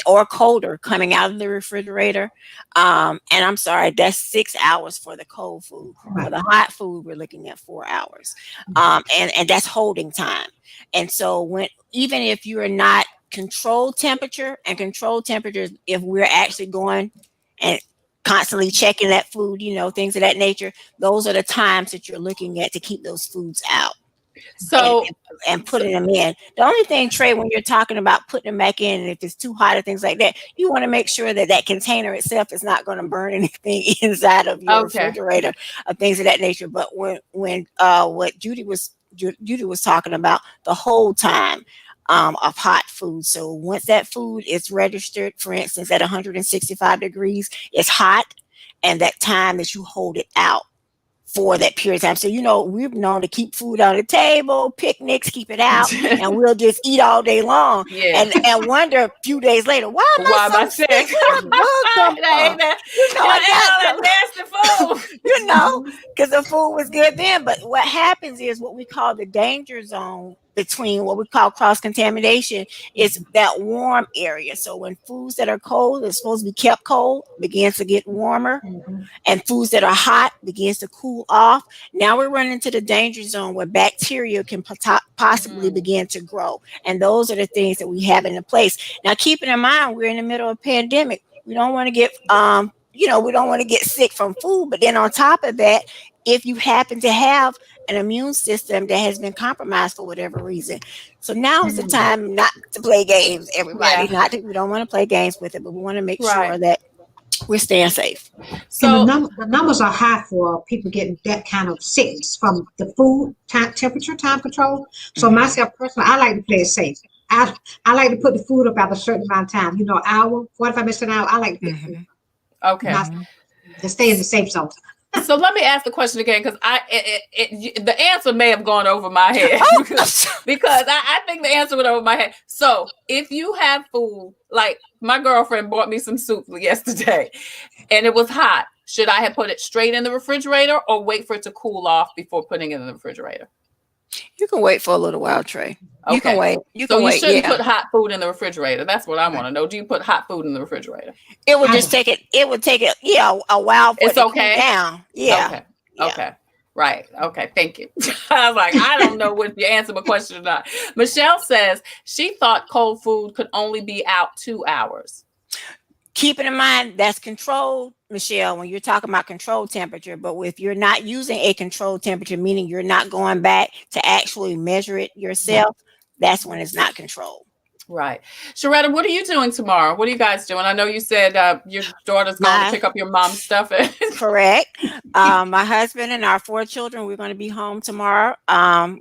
M: or colder coming out of the refrigerator. And I'm sorry, that's 6 hours for the cold food. For the hot food, we're looking at 4 hours. And that's holding time. And so even if you're not controlled temperature, and controlled temperatures, if we're actually going and constantly checking that food, things of that nature, those are the times that you're looking at to keep those foods out.
D: So
M: and putting them in. The only thing, Trey, when you're talking about putting them back in, and if it's too hot or things like that, you want to make sure that container itself is not going to burn anything inside of your refrigerator or things of that nature. But when what Judy was talking about, the whole time of hot food. So once that food is registered, for instance, at 165 degrees, it's hot, and that time that you hold it out for that period of time. So, we've known to keep food on the table, picnics, keep it out, and we'll just eat all day long and wonder a few days later, why am I sick? Because the food was good then. But what happens is what we call the danger zone between what we call cross-contamination is that warm area. So when foods that are cold are supposed to be kept cold, begins to get warmer, and foods that are hot begins to cool off. Now we're running into the danger zone where bacteria can possibly begin to grow. And those are the things that we have in place. Now, keeping in mind, we're in the middle of a pandemic. We don't want to get, we don't want to get sick from food. But then on top of that, if you happen to have an immune system that has been compromised for whatever reason. So now is the time not to play games, everybody. We don't want to play games with it, but we want to make sure that we're staying safe.
E: So the numbers are high for people getting that kind of sickness from the food, temperature, time control. So myself personally, I like to play it safe. I like to put the food up after a certain amount of time. Hour, 45 minutes an hour, I like to put food up. To stay in the safe zone.
D: So let me ask the question again, because the answer may have gone over my head because I think the answer went over my head. So if you have food, like my girlfriend bought me some soup yesterday and it was hot, should I have put it straight in the refrigerator or wait for it to cool off before putting it in the refrigerator?
M: You can wait for a little while, Trey. You can wait. You
D: shouldn't put hot food in the refrigerator. That's what I want to know. Do you put hot food in the refrigerator?
M: It would just take it. It would take it. A while for it to cool down. Yeah.
D: Okay. Right. Okay. Thank you. I was like, I don't know if you answered my question or not. Michelle says she thought cold food could only be out 2 hours.
M: Keeping in mind that's controlled, Michelle, when you're talking about controlled temperature, but if you're not using a controlled temperature, meaning you're not going back to actually measure it yourself, that's when it's not controlled.
D: Right. Sharetta, what are you doing tomorrow? What are you guys doing? I know you said your daughter's going to pick up your mom's stuff.
M: Correct. My husband and our 4 children, we're going to be home tomorrow. I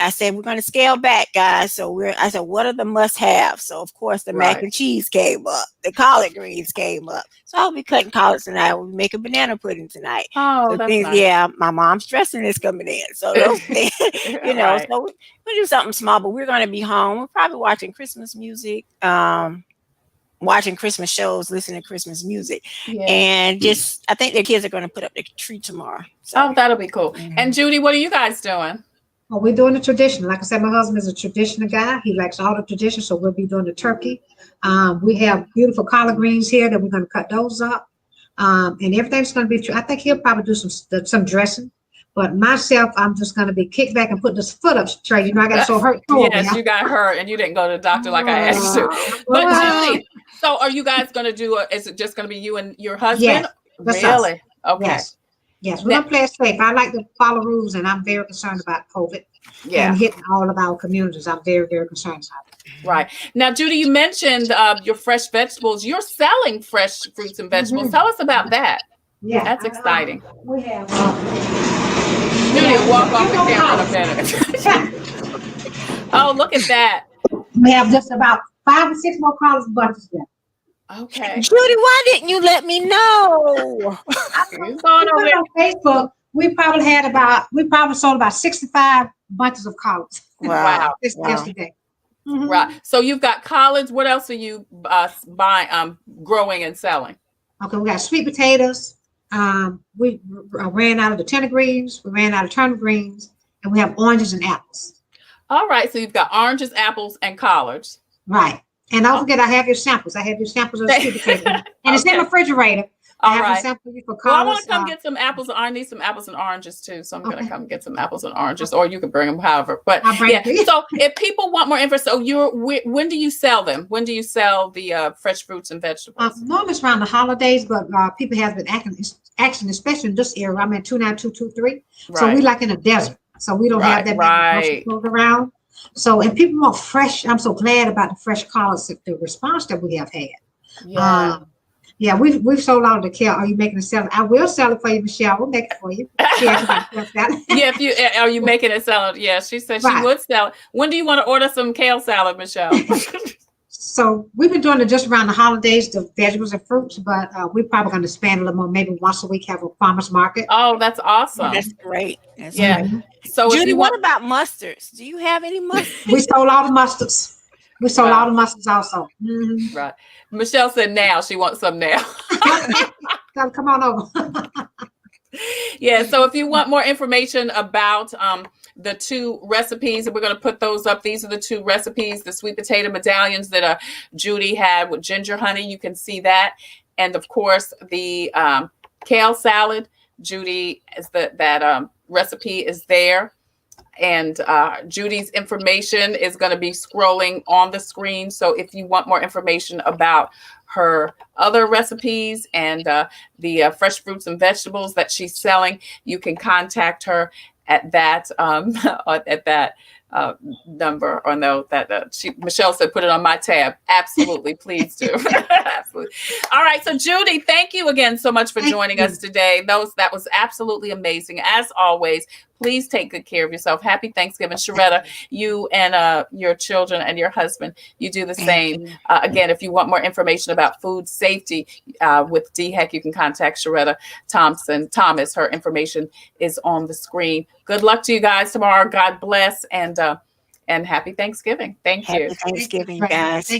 M: said, we're going to scale back, guys. So I said, what are the must-haves? So of course the mac and cheese came up. The collard greens came up. So I'll be cutting collards tonight. We'll be making banana pudding tonight.
D: Oh, that's nice.
M: Yeah, my mom's dressing is coming in. So those things, so we'll do something small, but we're going to be home. We're probably watching Christmas music, watching Christmas shows, listening to Christmas music. Yeah. And I think the kids are going to put up the tree tomorrow. So.
D: That'll be cool. And Judy, what are you guys doing?
E: Well, we're doing the tradition. Like I said, my husband is a traditional guy. He likes all the traditions, so we'll be doing the turkey. We have beautiful collard greens here that we're going to cut those up. And everything's going to be, I think he'll probably do some dressing. But myself, I'm just going to be kicked back and put this foot up straight. You know, I got so hurt.
D: Yes, you got hurt and you didn't go to the doctor like I asked you. But Judy, so are you guys going to do, is it just going to be you and your husband?
E: Yes.
D: Really? Okay.
E: Yes, we're going to play it safe. I like to follow rules, and I'm very concerned about COVID and hitting all of our communities. I'm very, very concerned about it.
D: Right. Now, Judy, you mentioned your fresh vegetables. You're selling fresh fruits and vegetables. Tell us about that.
E: Yeah.
D: That's exciting.
E: We have...
D: Judy, walk off the camera in a minute. Oh, look at that.
E: We have just about 5 or 6 more college bunches left.
D: Okay.
M: Judy, why didn't you let me know?
E: On Facebook, we probably sold about 65 bunches of collards.
D: Wow.
E: Yesterday. Mm-hmm.
D: Right. So you've got collards. What else are you growing and selling?
E: Okay, we got sweet potatoes. We ran out of the turnip greens. We ran out of turnip greens, and we have oranges and apples.
D: All right. So you've got oranges, apples, and collards.
E: Right. And don't forget, I have your samples. I have your samples of the sweet potatoes. And it's in the refrigerator.
D: All right.
E: Sample for
D: well, I want to come get some apples. I need some apples and oranges too. So I'm going to come get some apples and oranges, or you can bring them, however. But yeah. So if people want more info, so when do you sell them? When do you sell the fresh fruits and vegetables?
E: Normally it's around the holidays, but people have been acting, especially in this area. I'm at 29223. Right. So we like in a desert. So we don't have that many groceries around. So, and people want fresh. I'm so glad about the fresh collards, the response that we have had.
D: Yeah.
E: Yeah, we've sold out of the kale. Are you making a salad? I will sell it for you, Michelle. We'll make it for you.
D: Are you making a salad? Yeah, she said she would sell it. When do you want to order some kale salad, Michelle?
E: So we've been doing it just around the holidays, the vegetables and fruits, but we're probably going to expand a little more. Maybe once a week have a farmer's market.
D: Oh, that's awesome.
M: That's great. That's
D: great. So
M: Judy, what about mustards? Do you have any mustards?
E: We sold all the mustards. We sold all the mustards also. Mm-hmm.
D: Right. Michelle said now she wants some now.
E: Come on over.
D: Yeah. So if you want more information about the 2 recipes, and we're going to put those up. These are the 2 recipes, the sweet potato medallions that Judy had with ginger honey. You can see that. And of course, the kale salad, Judy, is that recipe is there. And Judy's information is going to be scrolling on the screen. So if you want more information about her other recipes and the fresh fruits and vegetables that she's selling, you can contact her at that number. Or no, Michelle said put it on my tab. Absolutely, please do. Absolutely. All right, so Judy, thank you again so much for joining us today. That was absolutely amazing. As always, please take good care of yourself. Happy Thanksgiving, Sharetta. You and your children and your husband, you do the same. Again, if you want more information about food safety with DHEC, you can contact Sharetta Thomas. Her information is on the screen. Good luck to you guys tomorrow. God bless, and happy Thanksgiving. Thank you.
M: Happy Thanksgiving, guys.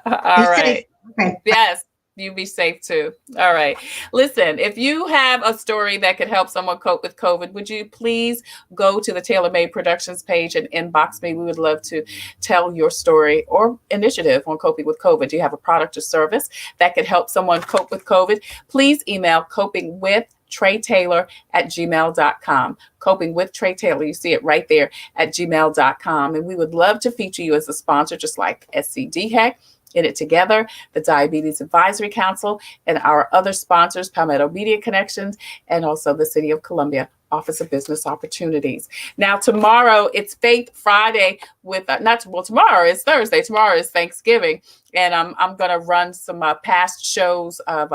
D: All right. Okay. Yes. You be safe too. All right. Listen, if you have a story that could help someone cope with COVID, would you please go to the Tailor Made Productions page and inbox me? We would love to tell your story or initiative on coping with COVID. Do you have a product or service that could help someone cope with COVID? Please email copingwithtreitailor@gmail.com. Coping with Tre Tailor. You see it right there at gmail.com. And we would love to feature you as a sponsor, just like SCDHEC, In It Together, the Diabetes Advisory Council, and our other sponsors, Palmetto Media Connections, and also the City of Columbia Office of Business Opportunities. Now, tomorrow, it's Faith Friday with, tomorrow is Thursday. Tomorrow is Thanksgiving. And I'm going to run some past shows of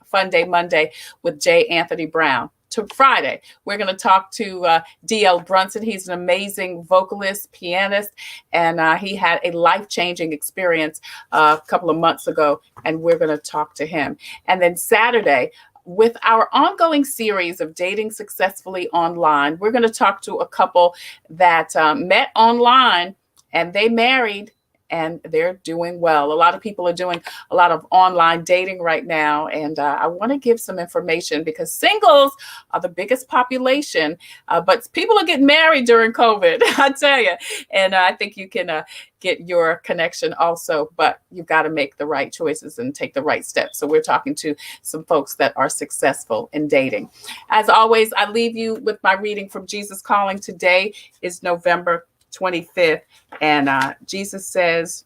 D: Fun Day Monday with J. Anthony Brown. To Friday, we're going to talk to D.L. Brunson. He's an amazing vocalist, pianist, and he had a life-changing experience a couple of months ago, and we're going to talk to him. And then Saturday, with our ongoing series of Dating Successfully Online, we're going to talk to a couple that met online, and they married and they're doing well. A lot of people are doing a lot of online dating right now. And I want to give some information because singles are the biggest population, but people are getting married during COVID, I tell you. And I think you can get your connection also, but you've got to make the right choices and take the right steps. So we're talking to some folks that are successful in dating. As always, I leave you with my reading from Jesus Calling. Today is November 25th. And Jesus says,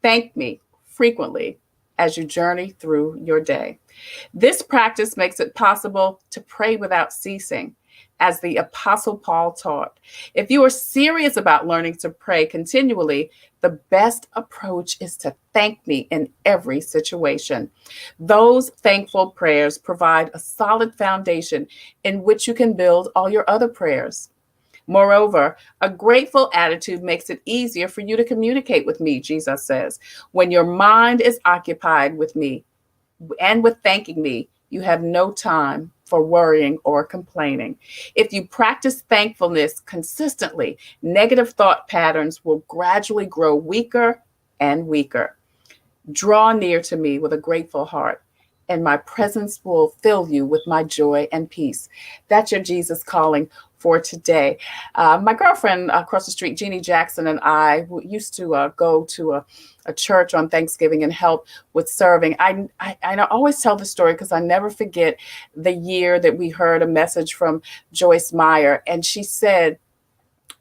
D: thank me frequently as you journey through your day. This practice makes it possible to pray without ceasing, as the Apostle Paul taught. If you are serious about learning to pray continually, the best approach is to thank me in every situation. Those thankful prayers provide a solid foundation in which you can build all your other prayers. Moreover, a grateful attitude makes it easier for you to communicate with me, Jesus says. When your mind is occupied with me and with thanking me, you have no time for worrying or complaining. If you practice thankfulness consistently, negative thought patterns will gradually grow weaker and weaker. Draw near to me with a grateful heart, and my presence will fill you with my joy and peace. That's your Jesus Calling for today. My girlfriend across the street, Jeannie Jackson, and I used to go to a church on Thanksgiving and help with serving. I always tell the story because I never forget the year that we heard a message from Joyce Meyer, and she said,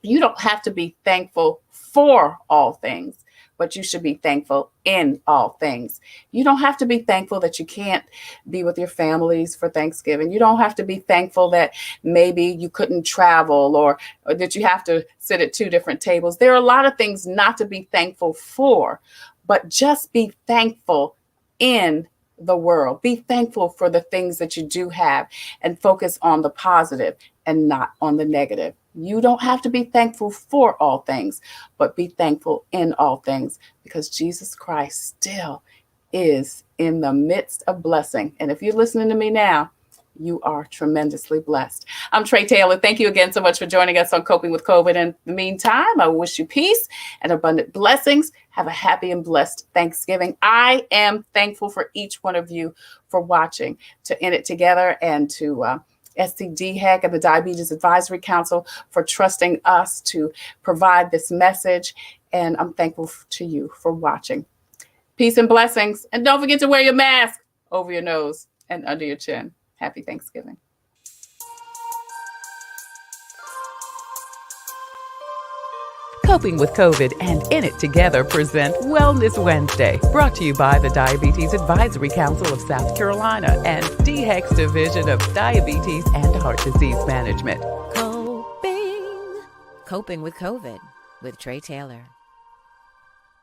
D: you don't have to be thankful for all things, but you should be thankful in all things. You don't have to be thankful that you can't be with your families for Thanksgiving. You don't have to be thankful that maybe you couldn't travel or that you have to sit at two different tables. There are a lot of things not to be thankful for, but just be thankful in the world. Be thankful for the things that you do have and focus on the positive and not on the negative. You don't have to be thankful for all things, but be thankful in all things because Jesus Christ still is in the midst of blessing. And if you're listening to me now, you are tremendously blessed. I'm Tre Tailor. Thank you again so much for joining us on Coping with COVID. In the meantime, I wish you peace and abundant blessings. Have a happy and blessed Thanksgiving. I am thankful for each one of you for watching, to In It Together, and to SCDHEC and the Diabetes Advisory Council for trusting us to provide this message. And I'm thankful to you for watching. Peace and blessings. And don't forget to wear your mask over your nose and under your chin. Happy Thanksgiving.
A: Coping with COVID and In It Together present Wellness Wednesday, brought to you by the Diabetes Advisory Council of South Carolina and DHEC's Division of Diabetes and Heart Disease Management.
B: Coping with COVID with Tre Tailor.